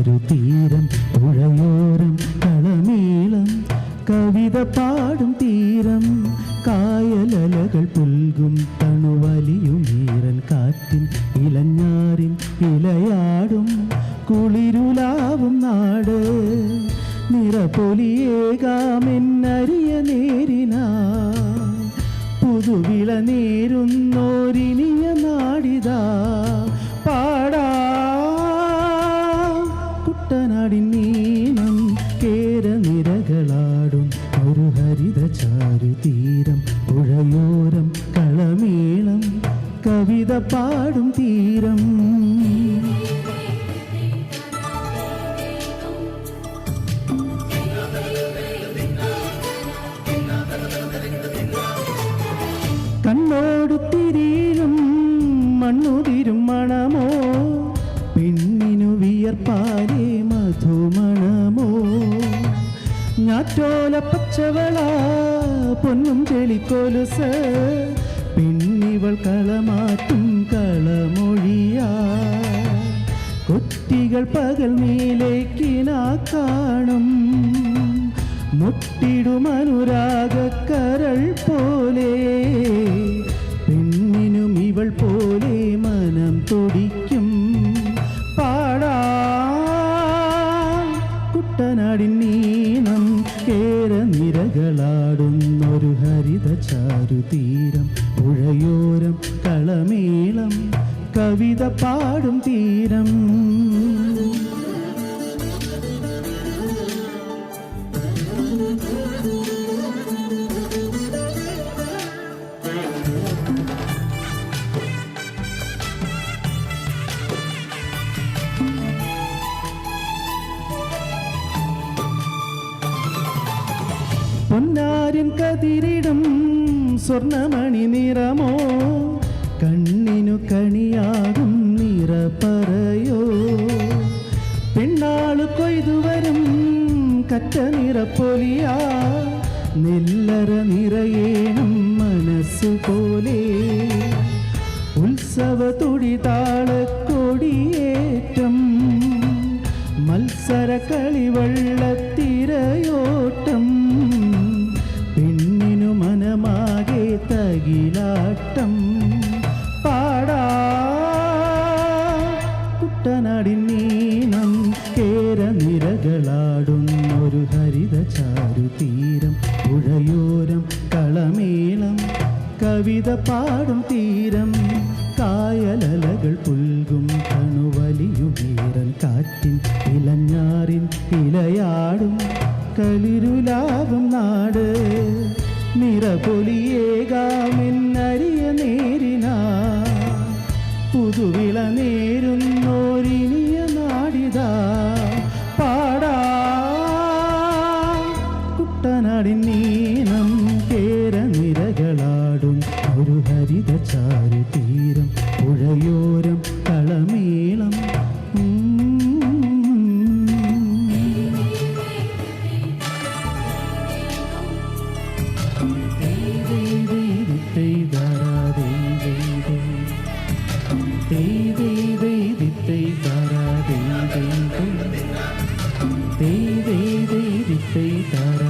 ചാരുതീരം പുഴയോരം കളമേളം കവിത പാടും തീരം കായലലകൾ പുൽകും തണുവലിയുമീറൻ കാറ്റിൻ ഇലഞ്ഞാറിൻ ഇലയാടും കുളിരുലാവും നാട് നിറപൊലിയേകാമെന്നറിയ നേരിനാ പുതുവിള നേരുന്നോരിനിയ നാടിതാ പാടാ കുട്ടനാടിൻ നീനം കേരനിരകളാടും ഒരു ഹരിത ചാരുതീരം പുഴയോരം കളമേളം കവിത പാടും തീരം കണ്ണോടു തിരിയും മണ്ണുതിരും മണമോ പെണ്ണിനു വിയർപ്പാലേ മധുമണമോ ഞാറ്റോല പച്ചവള പൊന്നും ചെളിക്കൊലുസ് പെണ്ണിവൾ കളമാറ്റും കളമൊഴിയാ കൊറ്റികൾ പകൽ നീലേക്കിനാ കാണും മുട്ടിടുമനുരാഗക്കരൾ പോലെ പെണ്ണിനും ഇവൾ പോലെ മനം തുടിക്കും പാടാ കുട്ടനാടിൻ നീണം കേരനിരകളാടുന്നൊരു ഹരിത ചാരുതീരം പുഴയോരം കളമേളം കവിത പാടും തീരം പൊന്നാരിൻ കതിരിടും സ്വർണമണി നിറമോ കണ്ണിനു കണിയാകും നിറ പറയോ പെണ്ണാളു കൊയ്തുവരും കറ്റ നിറപ്പൊലിയാ നെല്ലറ നിറയേണം മനസ്സുപോലെ ഉത്സവ തുടിതാളക്കൊടിയേറ്റം മത്സര കളിവള്ളത്തിരയോട്ടം പെണ്ണിനു മനമാകെ തകിലാട്ടം പാടാ കുട്ടനാടിൻ നീണം കേരനിരകളാടുന്നൊരു ഹരിത ചാരുതീരം പുഴയോരം കളമേളം കവിത പാടും തീരം കായലലകൾ പുൽകും തണുവലിയുമീറൻ കാറ്റിൻ ഇലഞ്ഞാറിൻ ഇലയാടും കളിരുലാവും നാട് നിറപൊലിയേകാമെന്നറിയ നേരിനാ പുതുവിള നേരുന്നോരിനിയ നാടിതാ പാടാ കുട്ടനാടിൻ നീണം കേരനിരകളാടും ഒരു ഹരിത ചാരുതീരം പുഴയോരം കളമേളം Hey,